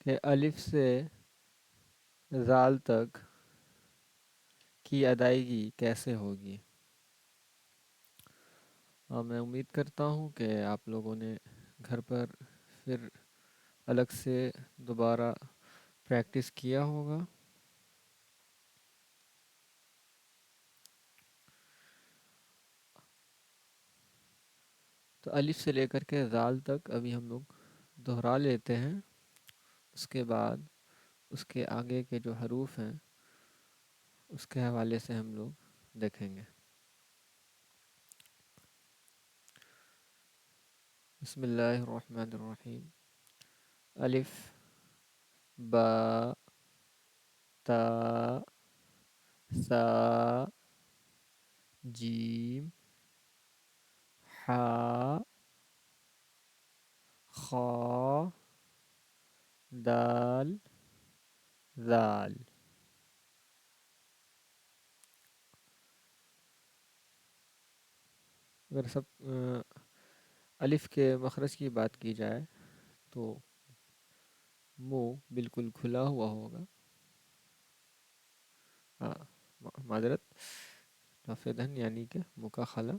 کہ الف سے زال تک کی ادائیگی کیسے ہوگی؟ اور میں امید کرتا ہوں کہ آپ لوگوں نے گھر پر پھر الگ سے دوبارہ پریکٹس کیا ہوگا۔ تو الف سے لے کر کے زال تک ابھی ہم لوگ دہرا لیتے ہیں، اس کے بعد اس کے آگے کے جو حروف ہیں اس کے حوالے سے ہم لوگ دیکھیں گے۔ بسم اللہ الرحمن الرحیم۔ الف، با، تا، سا، جیم، حا، خا، دال، ذال۔ اگر الف کے مخرج کی بات کی جائے تو منہ بالکل کھلا ہوا ہوگا، معذرت، لفظاً یعنی کہ منہ کا خلا۔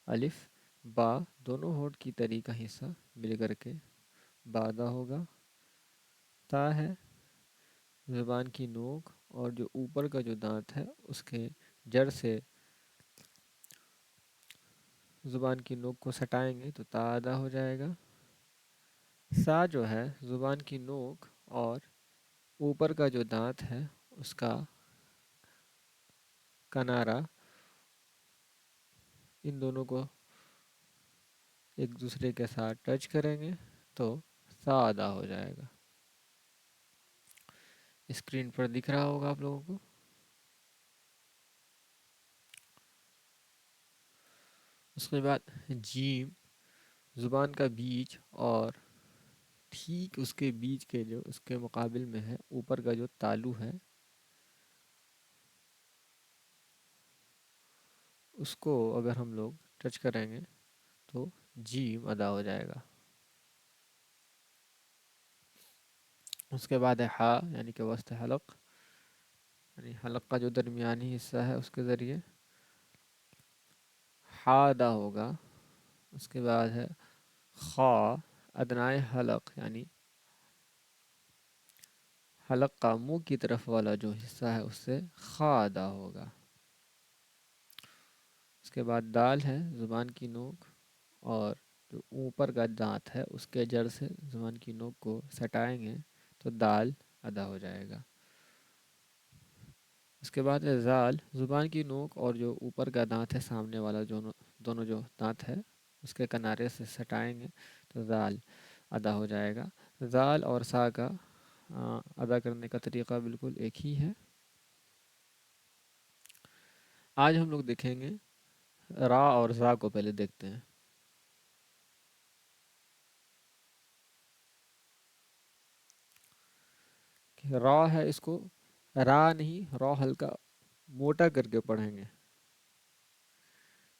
الف، با دونوں ہونٹ کی تری کا حصہ مل کر کے بادا ہوگا۔ تا ہے زبان کی نوک اور جو اوپر کا جو دانت ہے اس کے جڑ سے زبان کی نوک کو سٹائیں گے تو تا ادا ہو جائے گا۔ سا جو ہے زبان کی نوک اور اوپر کا جو دانت ہے اس کا کنارہ، ان دونوں کو ایک دوسرے کے ساتھ ٹچ کریں گے تو سا ادا ہو جائے گا۔ اسکرین پر دکھ رہا ہوگا آپ لوگوں کو۔ اس کے بعد جیم زبان کا بیچ اور ٹھیک اس کے بیچ کے جو اس کے مقابل میں ہے اوپر کا جو تالو ہے اس کو اگر ہم لوگ ٹچ کریں گے تو جیم ادا ہو جائے گا۔ اس کے بعد ہے ہا یعنی کہ وسط حلق، یعنی حلق کا جو درمیانی حصہ ہے اس کے ذریعے ہا ادا ہوگا۔ اس کے بعد ہے خا، ادنائے حلق یعنی حلق کا منہ کی طرف والا جو حصہ ہے اس سے خا ادا ہوگا۔ اس کے بعد دال ہے زبان کی نوک اور جو اوپر کا دانت ہے اس کے جڑ سے زبان کی نوک کو سٹائیں گے تو دال ادا ہو جائے گا۔ اس کے بعد ہے زال، زبان کی نوک اور جو اوپر کا دانت ہے سامنے والا دونوں جو دانت ہے اس کے کنارے سے سٹائیں گے تو زال ادا ہو جائے گا۔ زال اور سا کا ادا کرنے کا طریقہ بالکل ایک ہی ہے۔ آج ہم لوگ دیکھیں گے را اور زا کو پہلے دیکھتے ہیں۔ را ہے، اس کو را نہیں را ہلکا موٹا کر کے پڑھیں گے۔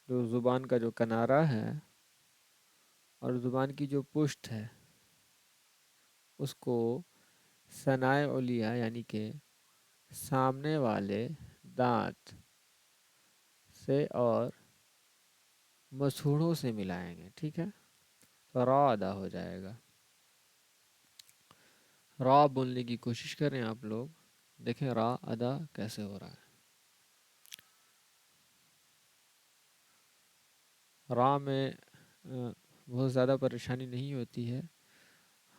جو زبان کا جو کنارہ ہے اور زبان کی جو پشت ہے اس کو ثنائے علیہ یعنی کہ سامنے والے دانت سے اور مسوڑوں سے ملائیں گے، ٹھیک ہے؟ تو را ادا ہو جائے گا۔ را بولنے کی کوشش کریں آپ لوگ، دیکھیں را ادا کیسے ہو رہا ہے۔ را میں بہت زیادہ پریشانی نہیں ہوتی ہے،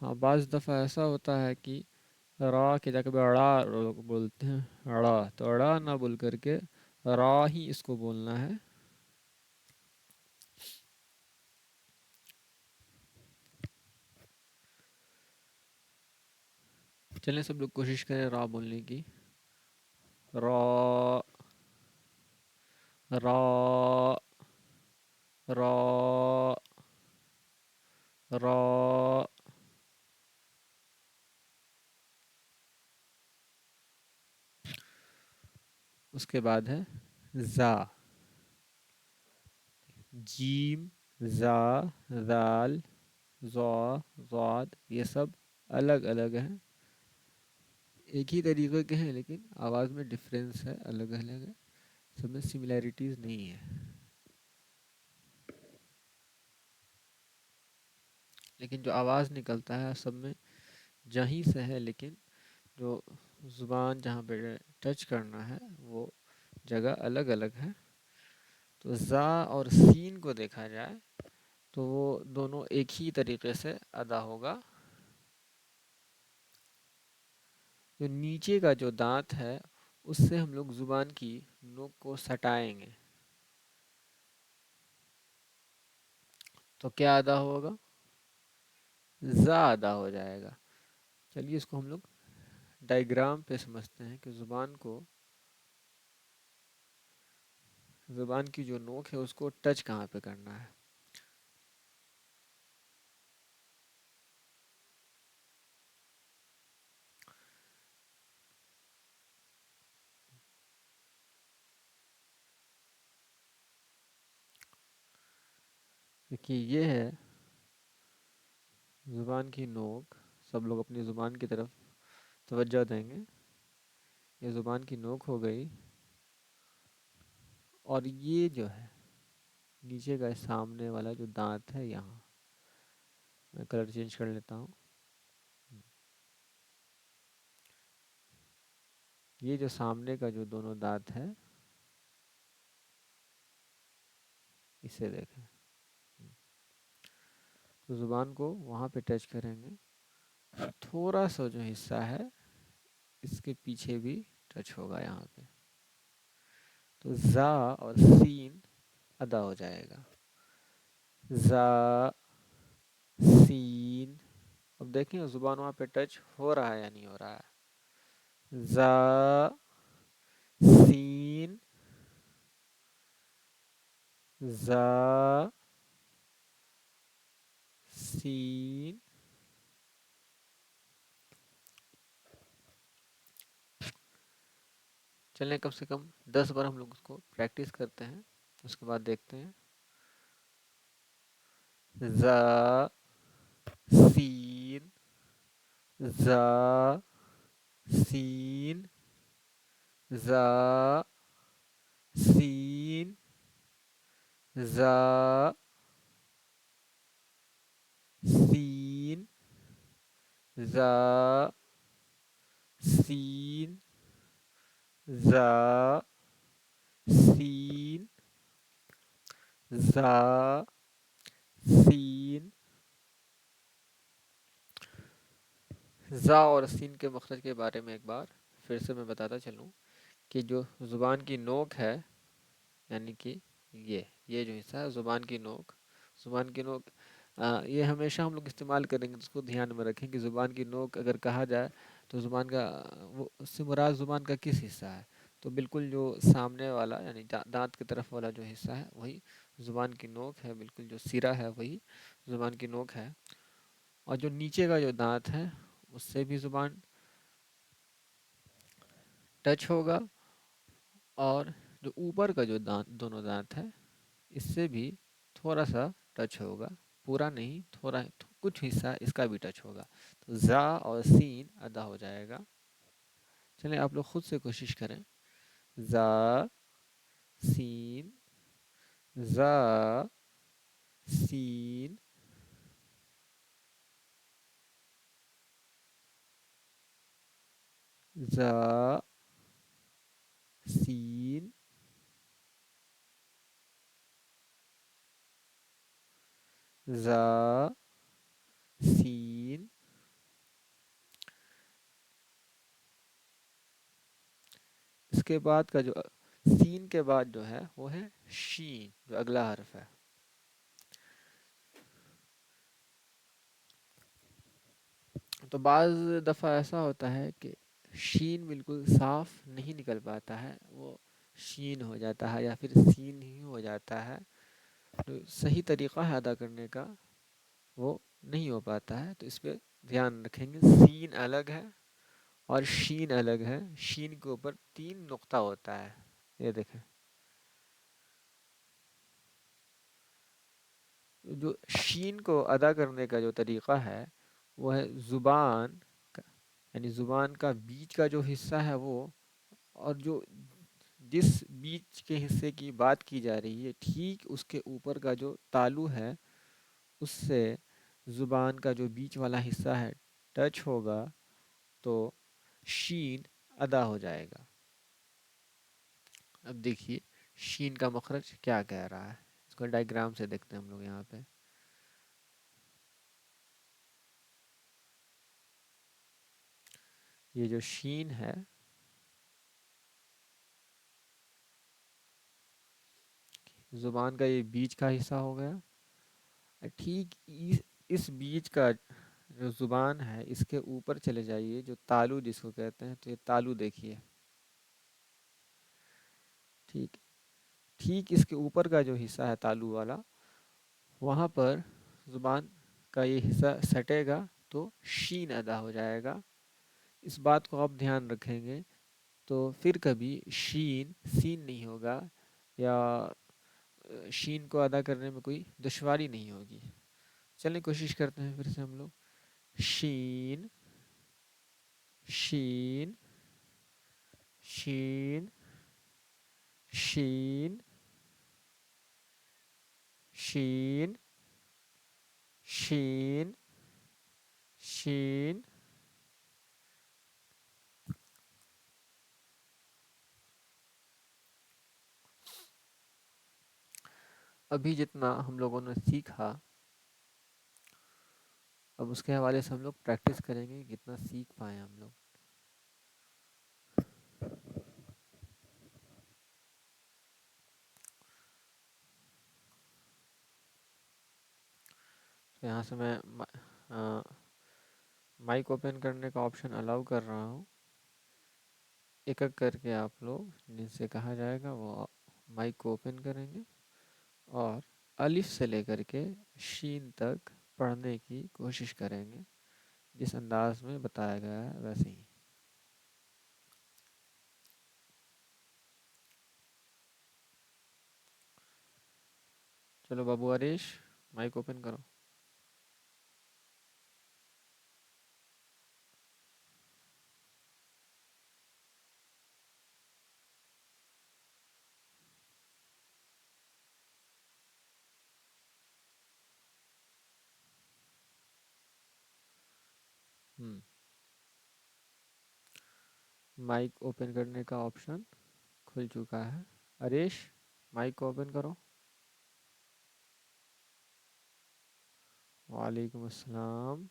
ہاں بعض دفعہ ایسا ہوتا ہے کہ را کی جگہ پہ اڑا لوگ بولتے ہیں، اڑا تو اڑا نہ بول کر کے را ہی اس کو بولنا ہے۔ چلیں سب لوگ کوشش کریں را بولنے کی۔ را، را، را، را۔ اس کے بعد ہے زا، جیم، زا، ذال، ضا، ضاد، یہ سب الگ الگ ہیں۔ ایک ہی طریقے کے ہیں لیکن آواز میں ڈفرینس ہے، الگ الگ ہے، سب میں سملیرٹیز نہیں ہے، لیکن جو آواز نکلتا ہے سب میں جہیں سے ہے، لیکن جو زبان جہاں پہ ٹچ کرنا ہے وہ جگہ الگ الگ ہے. تو زا اور سین کو دیکھا جائے تو وہ دونوں ایک ہی طریقے سے ادا ہوگا. جو نیچے کا جو دانت ہے اس سے ہم لوگ زبان کی نوک کو سٹائیں گے تو کیا ادا ہوگا؟ زا ادا ہو جائے گا. چلیے اس کو ہم لوگ ڈائیگرام پہ سمجھتے ہیں کہ زبان کی جو نوک ہے اس کو ٹچ کہاں پہ کرنا ہے. دیکھیے یہ ہے زبان کی نوک. سب لوگ اپنی زبان کی طرف توجہ دیں گے. یہ زبان کی نوک ہو گئی، اور یہ جو ہے نیچے کا سامنے والا جو دانت ہے، یہاں میں کلر چینج کر لیتا ہوں. یہ جو سامنے کا جو دونوں دانت ہے اسے دیکھیں. تو زبان کو وہاں پہ ٹچ کریں گے، تھوڑا سا جو حصہ ہے اس کے پیچھے بھی ٹچ ہوگا یہاں پہ، تو زا اور سین ادا ہو جائے گا. زا سین. اب دیکھیں زبان وہاں پہ ٹچ ہو رہا ہے یا نہیں ہو رہا ہے. زا سین زا سین. چلیں کم سے کم 10 بار ہم لوگ اس کو پریکٹس کرتے ہیں، اس کے بعد دیکھتے ہیں. زا سین زا سین زا سین زا سین زا سین زا سین زا سین. زا اور سین کے مخرج کے بارے میں ایک بار پھر سے میں بتاتا چلوں کہ جو زبان کی نوک ہے، یعنی کہ یہ جو حصہ ہے زبان کی نوک یہ ہمیشہ ہم لوگ استعمال کریں گے، اس کو دھیان میں رکھیں کہ زبان کی نوک اگر کہا جائے تو زبان کا اس سے مراد زبان کا کس حصہ ہے. تو بالکل جو سامنے والا یعنی دانت کی طرف والا جو حصہ ہے وہی زبان کی نوک ہے، بالکل جو سرا ہے وہی زبان کی نوک ہے. اور جو نیچے کا جو دانت ہے اس سے بھی زبان ٹچ ہوگا، اور جو اوپر کا جو دونوں دانت ہے اس سے بھی تھوڑا سا ٹچ ہوگا، پورا نہیں، تھوڑا کچھ حصہ اس کا بھی ٹچ ہوگا. تو زا اور سین ادا ہو جائے گا. چلیں آپ لوگ خود سے کوشش کریں. زا سین زا سین زا سین زا سین. اس کے بعد کا جو سین کے بعد جو ہے وہ ہے شین، جو اگلا حرف ہے. تو بعض دفعہ ایسا ہوتا ہے کہ شین بالکل صاف نہیں نکل پاتا ہے، وہ شین ہو جاتا ہے یا پھر سین ہی ہو جاتا ہے. تو صحیح طریقہ ہے ادا کرنے کا وہ نہیں ہو پاتا ہے، تو اس پہ دھیان رکھیں گے. سین الگ ہے اور شین الگ ہے. شین کے اوپر 3 نقطہ ہوتا ہے، یہ دیکھیں. جو شین کو ادا کرنے کا جو طریقہ ہے وہ ہے زبان کا یعنی زبان کا بیچ کا جو حصہ ہے وہ، اور جو جس بیچ کے حصے کی بات کی جا رہی ہے ٹھیک اس کے اوپر کا جو تالو ہے اس سے زبان کا جو بیچ والا حصہ ہے ٹچ ہوگا تو شین ادا ہو جائے گا۔ اب دیکھیے شین کا مخرج کیا کہہ رہا ہے، اس کو ڈائیگرام سے دیکھتے ہیں ہم لوگ یہاں پہ۔ یہ جو شین ہے زبان کا یہ بیچ کا حصہ ہو گیا، ٹھیک اس بیچ کا جو زبان ہے اس کے اوپر چلے جائیے جو تالو جس کو کہتے ہیں، تو یہ تالو دیکھیے، ٹھیک ٹھیک اس کے اوپر کا جو حصہ ہے تالو والا، وہاں پر زبان کا یہ حصہ سٹے گا تو شین ادا ہو جائے گا۔ اس بات کو آپ دھیان رکھیں گے تو پھر کبھی شین سین نہیں ہوگا، یا شین کو ادا کرنے میں کوئی دشواری نہیں ہوگی۔ چلیں کوشش کرتے ہیں پھر سے ہم لوگ۔ شین شین شین شین شین شین شین۔ ابھی جتنا ہم لوگوں نے سیکھا اب اس کے حوالے سے ہم لوگ پریکٹس کریں گے کہ کتنا سیکھ پائیں ہم لوگ۔ تو یہاں سے میں مائک اوپن کرنے کا آپشن الاؤ کر رہا ہوں، ایک ایک کر کے آپ لوگ جن سے کہا جائے گا وہ مائک کو اوپن کریں گے اور الف سے لے کر کے شین تک پڑھنے کی کوشش کریں گے جس انداز میں بتایا گیا ہے ویسے ہی۔ چلو بابو عریش مائک اوپن کرو۔ مائک اوپن کرنے کا آپشن کھل چکا ہے۔ عریش مائک کو اوپن کرو۔ وعلیکم السلام۔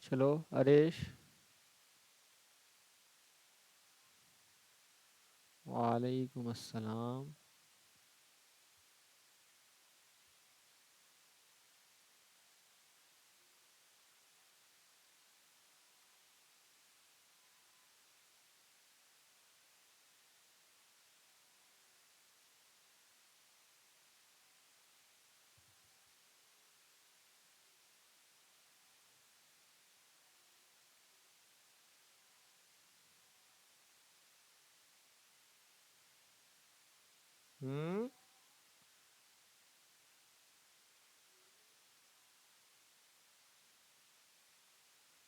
چلو عریش۔ وعلیکم السلام۔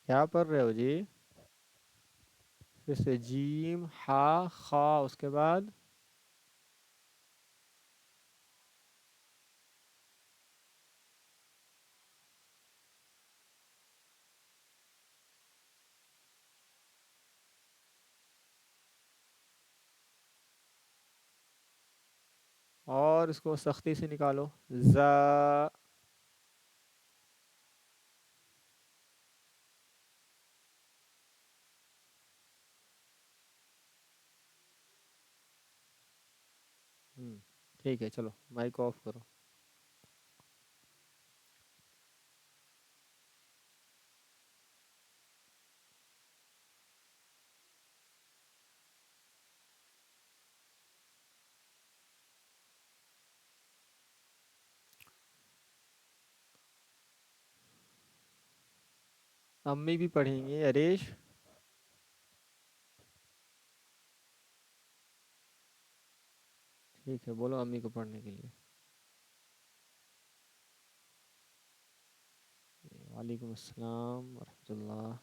کیا پڑھ رہے ہو جی؟ پھر سے جیم ہا خا اس کے بعد اور اس کو سختی سے نکالو، زا. ٹھیک ہے، چلو مائک آف کرو. امی بھی پڑھیں گی اریش. ٹھیک ہے، بولو امی کو پڑھنے کے لیے. وعلیکم السلام ورحمۃ اللہ.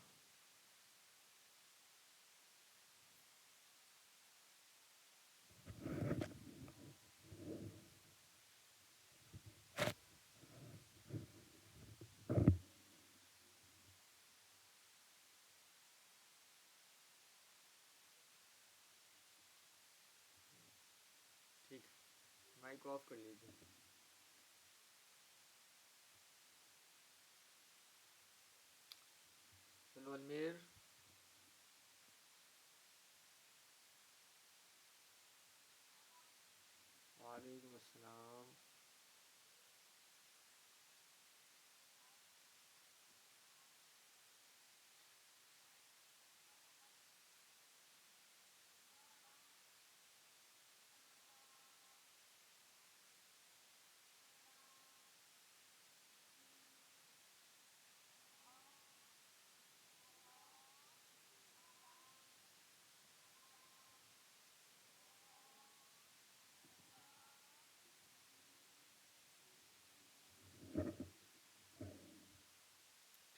ٹھیک ہے، مائک آف کر لیجیے. چلو المیر. وعلیکم السلام.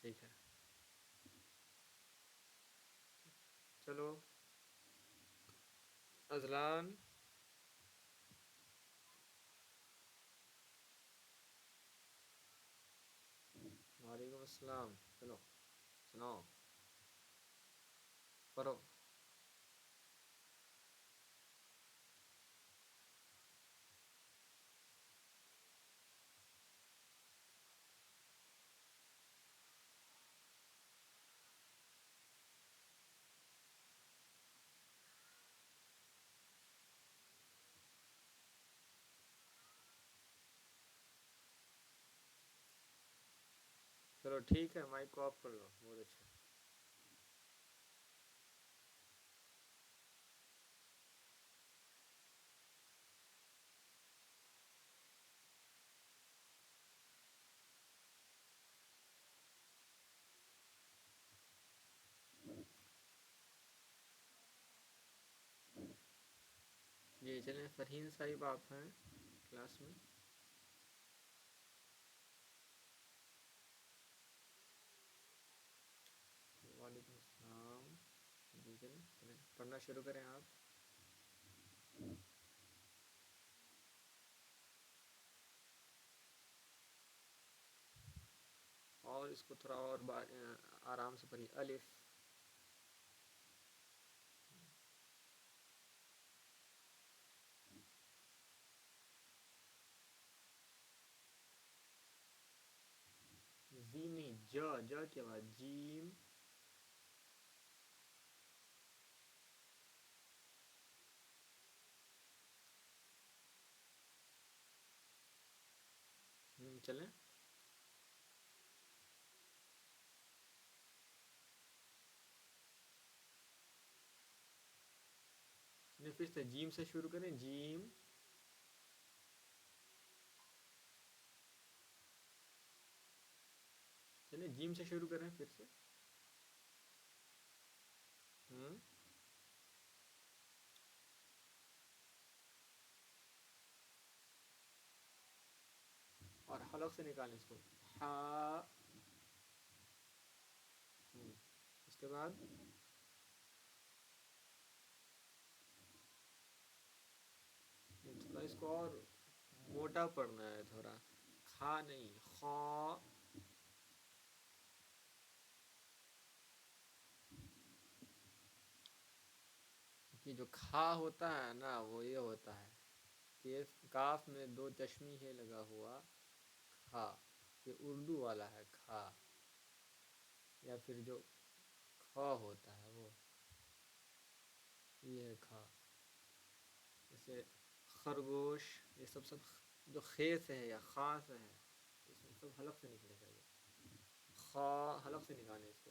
ٹھیک ہے، چلو ازلان. وعلیکم السلام. چلو سناؤ، پڑھو. چلو ٹھیک ہے، مائک کو آف کر لو. بہت اچھا. جی چلیں، فرحین صاحب آپ ہیں کلاس میں. وعلیکم السلام. جی چلیں چلیں پڑھنا شروع کریں آپ. اور اس کو تھوڑا اور آرام سے پڑھیے. الف. زین نہیں، جا. جا کے بعد جیم. چلیں. چلیں پھر سے جیم سے شروع کریں. جیم. چلیں جیم سے شروع کریں پھر سے. ہوں. اور حلق سے نکالیں اس کو. ہا. اس کے بعد تھوڑا اس کو اور موٹا پڑھنا ہے تھوڑا. کھا نہیں، خا. کہ جو کھا ہوتا ہے نا وہ یہ ہوتا ہے کاف میں دو چشمی ہے لگا ہوا کھا، یہ اردو والا ہے کھا، یا پھر جو کھا ہوتا ہے وہ، یہ ہے کھا. جیسے خرگوش، یہ سب جو خے سے ہے یا خا سے ہے، اس میں سب حلق سے نکلے گا. یہ خا حلق سے نکالیں اس کو.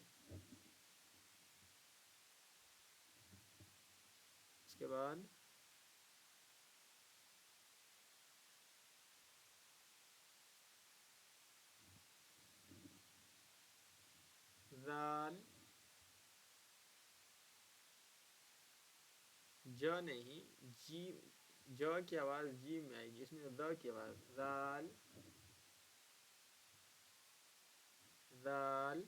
اس کے بعد زال، ج نہیں جی، ج کی آواز جی میں آئے گی، اس میں د کی آواز زال زال.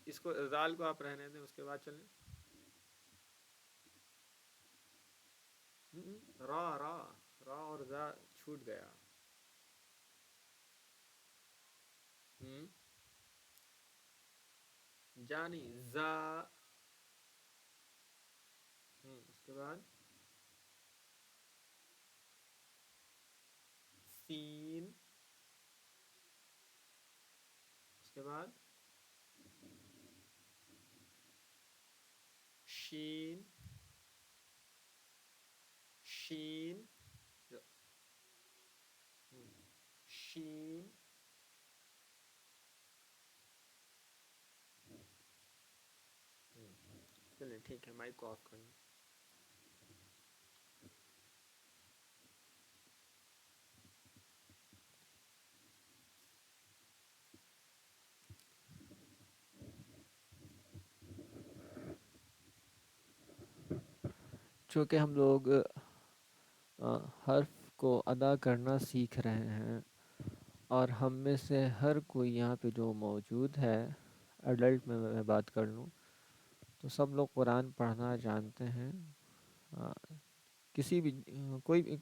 اس کو زال کو آپ رہنے دیں، اس کے بعد چلیں. را را را اور زا چھوٹ گیا. جا نہیں زا. اس کے بعد سین. اس کے بعد شین شین شین. چلیں ٹھیک ہے، مائک کو آف کر لیں. چونکہ ہم لوگ حرف کو ادا کرنا سیکھ رہے ہیں، اور ہم میں سے ہر کوئی یہاں پہ جو موجود ہے، ایڈلٹ میں بات کر لوں تو سب لوگ قرآن پڑھنا جانتے ہیں. کسی بھی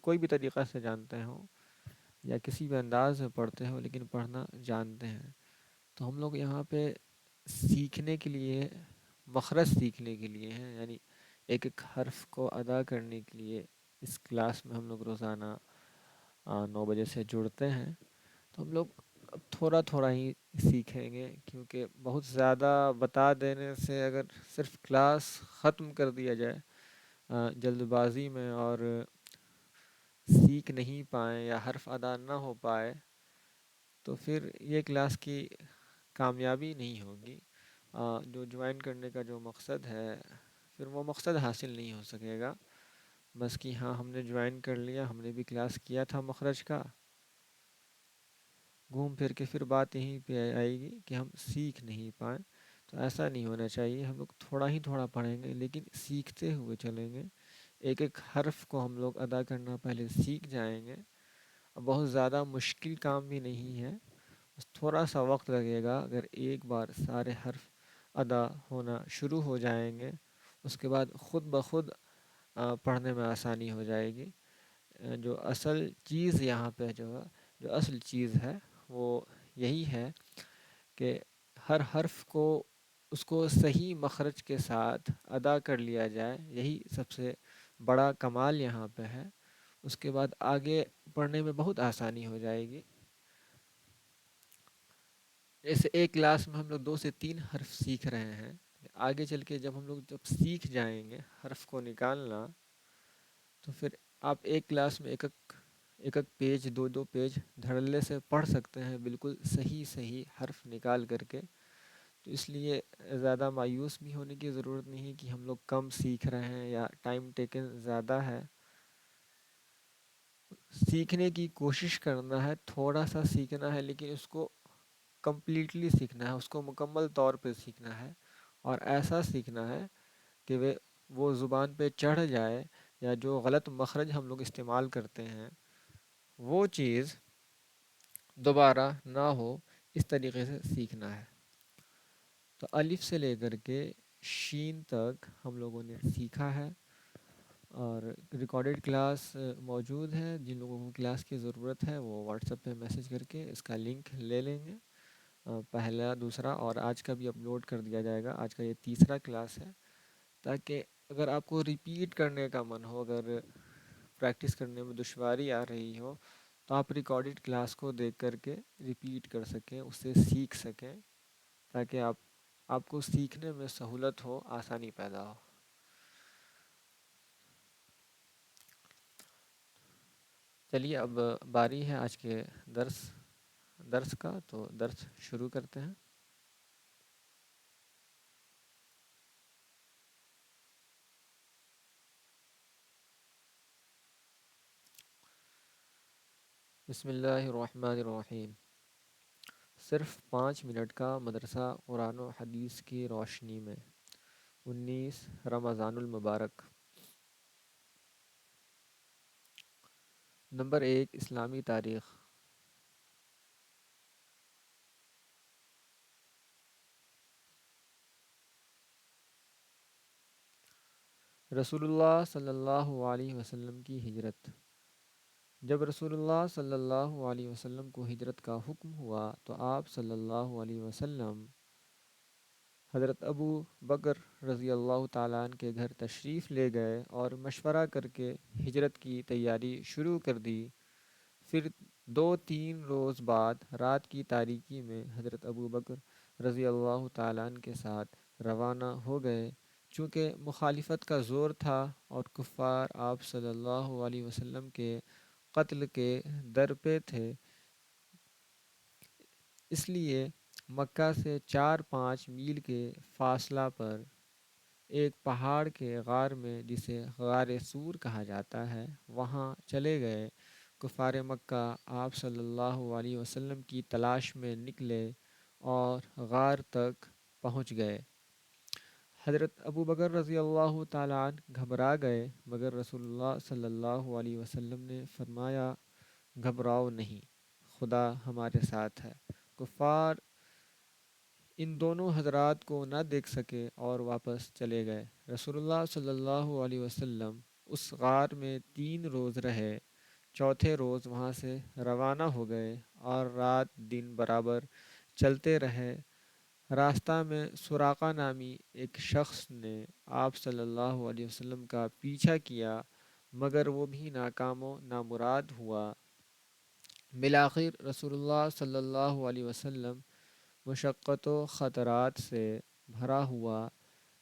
کوئی بھی طریقہ سے جانتے ہوں یا کسی بھی انداز میں پڑھتے ہوں، لیکن پڑھنا جانتے ہیں. تو ہم لوگ یہاں پہ سیکھنے کے لیے، مخرج سیکھنے کے لیے ہیں، یعنی ایک ایک حرف کو ادا کرنے کے لیے اس کلاس میں ہم لوگ روزانہ 9 بجے سے جڑتے ہیں. تو ہم لوگ اب تھوڑا تھوڑا ہی سیکھیں گے، کیونکہ بہت زیادہ بتا دینے سے اگر صرف کلاس ختم کر دیا جائے جلد بازی میں اور سیکھ نہیں پائیں یا حرف ادا نہ ہو پائے، تو پھر یہ کلاس کی کامیابی نہیں ہوگی. جو جوائن کرنے کا جو مقصد ہے، پھر وہ مقصد حاصل نہیں ہو سکے گا. بس کہ ہاں ہم نے جوائن کر لیا، ہم نے بھی کلاس کیا تھا مخرج کا، گھوم پھر کے پھر بات یہیں پہ آئے گی کہ ہم سیکھ نہیں پائیں. تو ایسا نہیں ہونا چاہیے. ہم لوگ تھوڑا ہی تھوڑا پڑھیں گے، لیکن سیکھتے ہوئے چلیں گے. ایک ایک حرف کو ہم لوگ ادا کرنا پہلے سیکھ جائیں گے. بہت زیادہ مشکل کام بھی نہیں ہے، بس تھوڑا سا وقت لگے گا. اگر ایک بار سارے حرف ادا ہونا شروع ہو جائیں گے، اس کے بعد خود بخود پڑھنے میں آسانی ہو جائے گی. جو اصل چیز یہاں پہ جو اصل چیز ہے وہ یہی ہے کہ ہر حرف کو اس کو صحیح مخرج کے ساتھ ادا کر لیا جائے. یہی سب سے بڑا کمال یہاں پہ ہے. اس کے بعد آگے پڑھنے میں بہت آسانی ہو جائے گی. جیسے ایک کلاس میں ہم لوگ 2 سے 3 حرف سیکھ رہے ہیں، آگے چل کے جب ہم لوگ سیکھ جائیں گے حرف کو نکالنا، تو پھر آپ ایک کلاس میں ایک ایک پیج 2 پیج دھڑلے سے پڑھ سکتے ہیں، بالکل صحیح صحیح حرف نکال کر کے. تو اس لیے زیادہ مایوس بھی ہونے کی ضرورت نہیں ہے کہ ہم لوگ کم سیکھ رہے ہیں یا ٹائم ٹیکن زیادہ ہے. سیکھنے کی کوشش کرنا ہے، تھوڑا سا سیکھنا ہے، لیکن اس کو کمپلیٹلی سیکھنا ہے، اس کو مکمل طور پہ سیکھنا ہے. اور ایسا سیکھنا ہے کہ وہ زبان پہ چڑھ جائے، یا جو غلط مخرج ہم لوگ استعمال کرتے ہیں وہ چیز دوبارہ نہ ہو، اس طریقے سے سیکھنا ہے. تو الف سے لے کر کے شین تک ہم لوگوں نے سیکھا ہے، اور ریکارڈڈ کلاس موجود ہے. جن لوگوں کو کلاس کی ضرورت ہے وہ واٹس ایپ پہ میسج کر کے اس کا لنک لے لیں گے. پہلا، دوسرا اور آج کا بھی اپلوڈ کر دیا جائے گا. آج کا یہ تیسرا کلاس ہے، تاکہ اگر آپ کو ریپیٹ کرنے کا من ہو، اگر پریکٹس کرنے میں دشواری آ رہی ہو، تو آپ ریکارڈڈ کلاس کو دیکھ کر کے ریپیٹ کر سکیں، اس سے سیکھ سکیں، تاکہ آپ کو سیکھنے میں سہولت ہو، آسانی پیدا ہو۔ چلیے اب باری ہے آج کے درس کا، تو درس شروع کرتے ہیں۔ بسم اللہ الرحمن الرحیم۔ صرف 5 منٹ کا مدرسہ قرآن و حدیث کی روشنی میں، 19 رمضان المبارک۔ نمبر 1، اسلامی تاریخ۔ رسول اللہ صلی اللہ علیہ وسلم کی ہجرت۔ جب رسول اللہ صلی اللہ علیہ وسلم کو ہجرت کا حکم ہوا تو آپ صلی اللہ علیہ وسلم حضرت ابو بکر رضی اللہ تعالیٰ عنہ کے گھر تشریف لے گئے اور مشورہ کر کے ہجرت کی تیاری شروع کر دی۔ پھر 2-3 روز بعد رات کی تاریکی میں حضرت ابو بکر رضی اللہ تعالیٰ عنہ کے ساتھ روانہ ہو گئے۔ چونکہ مخالفت کا زور تھا اور کفار آپ صلی اللہ علیہ وسلم کے قتل کے در پہ تھے، اس لیے مکہ سے 4-5 میل کے فاصلہ پر ایک پہاڑ کے غار میں، جسے غار سور کہا جاتا ہے، وہاں چلے گئے۔ کفار مکہ آپ صلی اللہ علیہ وسلم کی تلاش میں نکلے اور غار تک پہنچ گئے۔ حضرت ابو بکر رضی اللہ تعالیٰ عنہ گھبرا گئے، مگر رسول اللہ صلی اللہ علیہ وسلم نے فرمایا، گھبراؤ نہیں، خدا ہمارے ساتھ ہے۔ کفار ان دونوں حضرات کو نہ دیکھ سکے اور واپس چلے گئے۔ رسول اللہ صلی اللہ علیہ وسلم اس غار میں 3 روز رہے۔ چوتھے روز وہاں سے روانہ ہو گئے اور رات دن برابر چلتے رہے۔ راستہ میں سراقہ نامی ایک شخص نے آپ صلی اللہ علیہ وسلم کا پیچھا کیا، مگر وہ بھی ناکام و نامراد ہوا۔ بالآخر رسول اللہ صلی اللہ علیہ وسلم مشقت و خطرات سے بھرا ہوا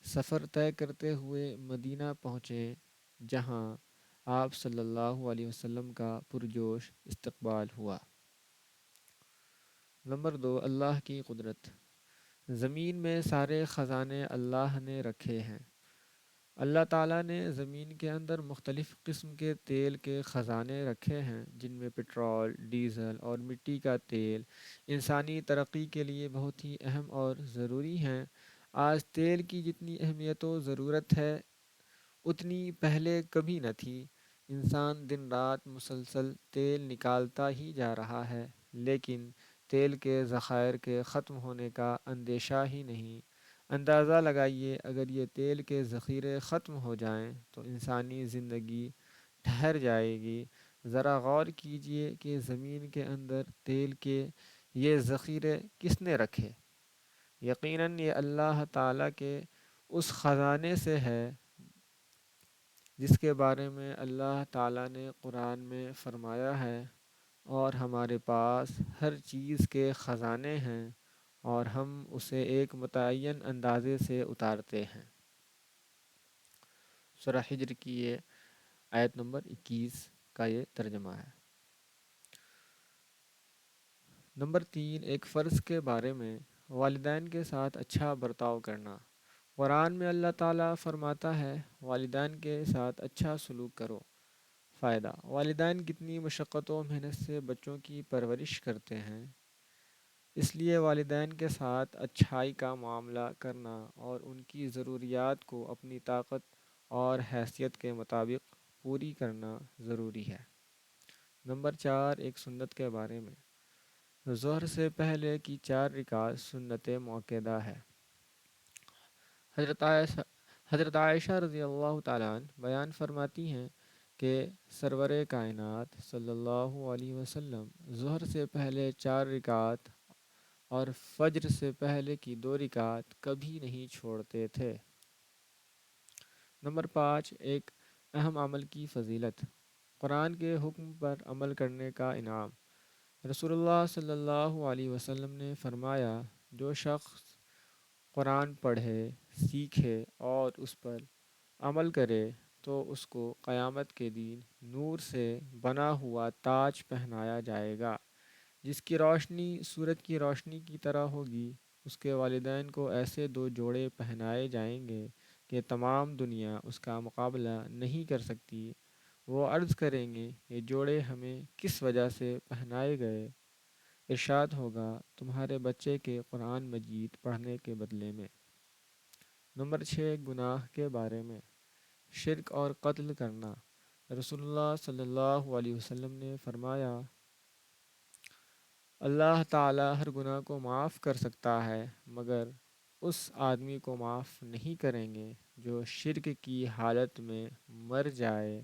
سفر طے کرتے ہوئے مدینہ پہنچے، جہاں آپ صلی اللہ علیہ وسلم کا پرجوش استقبال ہوا۔ نمبر 2، اللہ کی قدرت۔ زمین میں سارے خزانے اللہ نے رکھے ہیں۔ اللہ تعالیٰ نے زمین کے اندر مختلف قسم کے تیل کے خزانے رکھے ہیں، جن میں پٹرول، ڈیزل اور مٹی کا تیل انسانی ترقی کے لیے بہت ہی اہم اور ضروری ہیں۔ آج تیل کی جتنی اہمیت و ضرورت ہے، اتنی پہلے کبھی نہ تھی۔ انسان دن رات مسلسل تیل نکالتا ہی جا رہا ہے، لیکن تیل کے ذخائر کے ختم ہونے کا اندیشہ ہی نہیں۔ اندازہ لگائیے، اگر یہ تیل کے ذخیرے ختم ہو جائیں تو انسانی زندگی ٹھہر جائے گی۔ ذرا غور کیجئے کہ زمین کے اندر تیل کے یہ ذخیرے کس نے رکھے؟ یقیناً یہ اللہ تعالیٰ کے اس خزانے سے ہے جس کے بارے میں اللہ تعالیٰ نے قرآن میں فرمایا ہے، اور ہمارے پاس ہر چیز کے خزانے ہیں اور ہم اسے ایک متعین اندازے سے اتارتے ہیں۔ سورہ حجر کی یہ آیت نمبر 21 کا یہ ترجمہ ہے۔ نمبر 3، ایک فرض کے بارے میں، والدین کے ساتھ اچھا برتاؤ کرنا۔ قرآن میں اللہ تعالیٰ فرماتا ہے، والدین کے ساتھ اچھا سلوک کرو۔ فائدہ: والدین کتنی مشقت و محنت سے بچوں کی پرورش کرتے ہیں، اس لیے والدین کے ساتھ اچھائی کا معاملہ کرنا اور ان کی ضروریات کو اپنی طاقت اور حیثیت کے مطابق پوری کرنا ضروری ہے۔ نمبر 4، ایک سنت کے بارے میں، ظہر سے پہلے کی 4 رکعت سنت موقدہ ہے۔ حضرت عائشہ رضی اللہ تعالیٰ عنہ بیان فرماتی ہیں کہ سرور کائنات صلی اللہ علیہ وسلم ظہر سے پہلے 4 رکعت اور فجر سے پہلے کی 2 رکعت کبھی نہیں چھوڑتے تھے۔ نمبر 5، ایک اہم عمل کی فضیلت، قرآن کے حکم پر عمل کرنے کا انعام۔ رسول اللہ صلی اللہ علیہ وسلم نے فرمایا، جو شخص قرآن پڑھے، سیکھے اور اس پر عمل کرے تو اس کو قیامت کے دن نور سے بنا ہوا تاج پہنایا جائے گا، جس کی روشنی سورج کی روشنی کی طرح ہوگی۔ اس کے والدین کو ایسے دو جوڑے پہنائے جائیں گے کہ تمام دنیا اس کا مقابلہ نہیں کر سکتی۔ وہ عرض کریں گے، یہ جوڑے ہمیں کس وجہ سے پہنائے گئے؟ ارشاد ہوگا، تمہارے بچے کے قرآن مجید پڑھنے کے بدلے میں۔ نمبر 6، گناہ کے بارے میں، شرک اور قتل کرنا۔ رسول اللہ صلی اللہ علیہ وسلم نے فرمایا، اللہ تعالیٰ ہر گناہ کو معاف کر سکتا ہے مگر اس آدمی کو معاف نہیں کریں گے جو شرک کی حالت میں مر جائے۔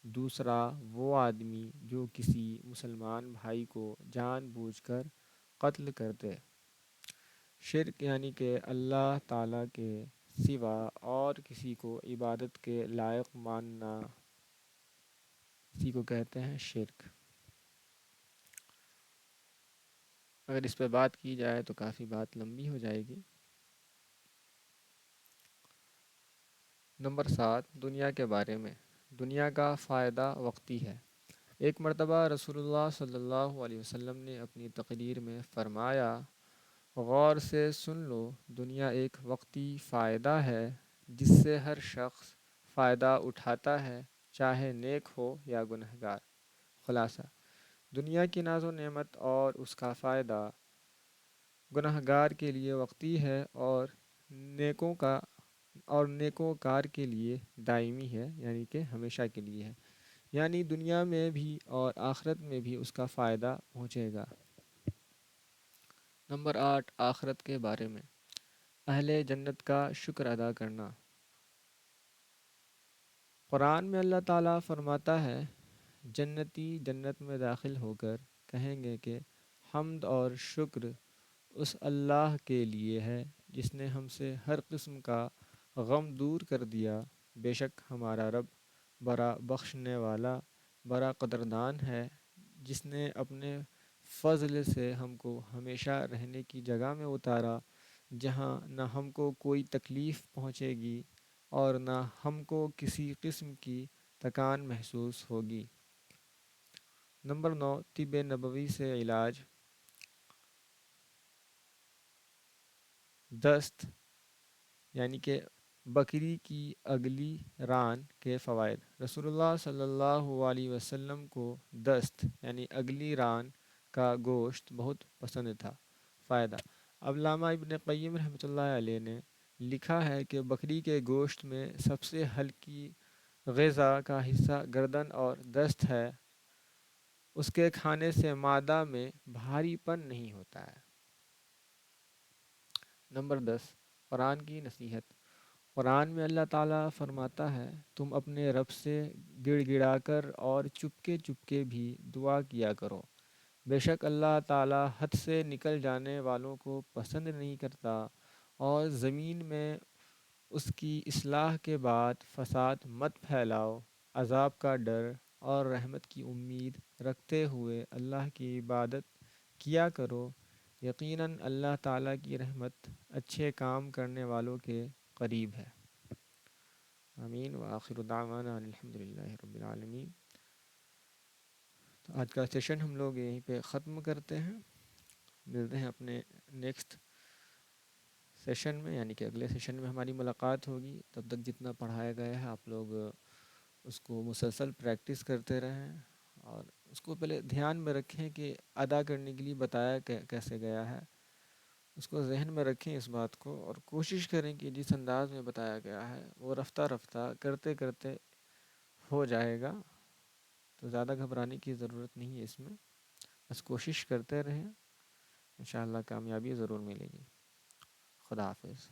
دوسرا، وہ آدمی جو کسی مسلمان بھائی کو جان بوجھ کر قتل کر دے۔ شرک یعنی کہ اللہ تعالیٰ کے سوا اور کسی کو عبادت کے لائق ماننا، اسی کو کہتے ہیں شرک۔ اگر اس پہ بات کی جائے تو کافی بات لمبی ہو جائے گی۔ نمبر 7، دنیا کے بارے میں، دنیا کا فائدہ وقتی ہے۔ ایک مرتبہ رسول اللہ صلی اللہ علیہ وسلم نے اپنی تقریر میں فرمایا، غور سے سن لو، دنیا ایک وقتی فائدہ ہے جس سے ہر شخص فائدہ اٹھاتا ہے، چاہے نیک ہو یا گنہگار۔ خلاصہ، دنیا کی ناز و نعمت اور اس کا فائدہ گنہگار کے لیے وقتی ہے اور نیکوکار کے لیے دائمی ہے، یعنی کہ ہمیشہ کے لیے ہے، یعنی دنیا میں بھی اور آخرت میں بھی اس کا فائدہ پہنچے گا۔ نمبر 8، آخرت کے بارے میں، اہل جنت کا شکر ادا کرنا۔ قرآن میں اللہ تعالیٰ فرماتا ہے، جنتی جنت میں داخل ہو کر کہیں گے کہ حمد اور شکر اس اللہ کے لیے ہے جس نے ہم سے ہر قسم کا غم دور کر دیا۔ بے شک ہمارا رب بڑا بخشنے والا، بڑا قدردان ہے، جس نے اپنے فضل سے ہم کو ہمیشہ رہنے کی جگہ میں اتارا جہاں نہ ہم کو کوئی تکلیف پہنچے گی اور نہ ہم کو کسی قسم کی تکان محسوس ہوگی۔ نمبر 9، طب نبوی سے علاج، دست یعنی کہ بکری کی اگلی ران کے فوائد۔ رسول اللہ صلی اللہ علیہ وسلم کو دست یعنی اگلی ران کا گوشت بہت پسند تھا۔ فائدہ، علامہ ابن قیم رحمۃ اللہ علیہ نے لکھا ہے کہ بکری کے گوشت میں سب سے ہلکی غذا کا حصہ گردن اور دست ہے، اس کے کھانے سے معدہ میں بھاری پن نہیں ہوتا ہے۔ نمبر 10، قرآن کی نصیحت۔ قرآن میں اللہ تعالیٰ فرماتا ہے، تم اپنے رب سے گڑ گڑا کر اور چپکے چپکے بھی دعا کیا کرو، بے شک اللہ تعالیٰ حد سے نکل جانے والوں کو پسند نہیں کرتا، اور زمین میں اس کی اصلاح کے بعد فساد مت پھیلاؤ۔ عذاب کا ڈر اور رحمت کی امید رکھتے ہوئے اللہ کی عبادت کیا کرو، یقیناً اللہ تعالیٰ کی رحمت اچھے کام کرنے والوں کے قریب ہے۔ آمین، وآخر دعوانا الحمدللہ رب العالمین۔ تو آج کا سیشن ہم لوگ یہیں پہ ختم کرتے ہیں، ملتے ہیں اپنے نیکسٹ سیشن میں، یعنی کہ اگلے سیشن میں ہماری ملاقات ہوگی۔ تب تک جتنا پڑھایا گیا ہے آپ لوگ اس کو مسلسل پریکٹس کرتے رہیں، اور اس کو پہلے دھیان میں رکھیں کہ ادا کرنے کے لیے بتایا کیسے گیا ہے، اس کو ذہن میں رکھیں اس بات کو، اور کوشش کریں کہ جس انداز میں بتایا گیا ہے وہ رفتہ رفتہ کرتے کرتے ہو جائے گا۔ تو زیادہ گھبرانے کی ضرورت نہیں ہے اس میں، بس کوشش کرتے رہیں، انشاءاللہ کامیابی ضرور ملے گی۔ خدا حافظ۔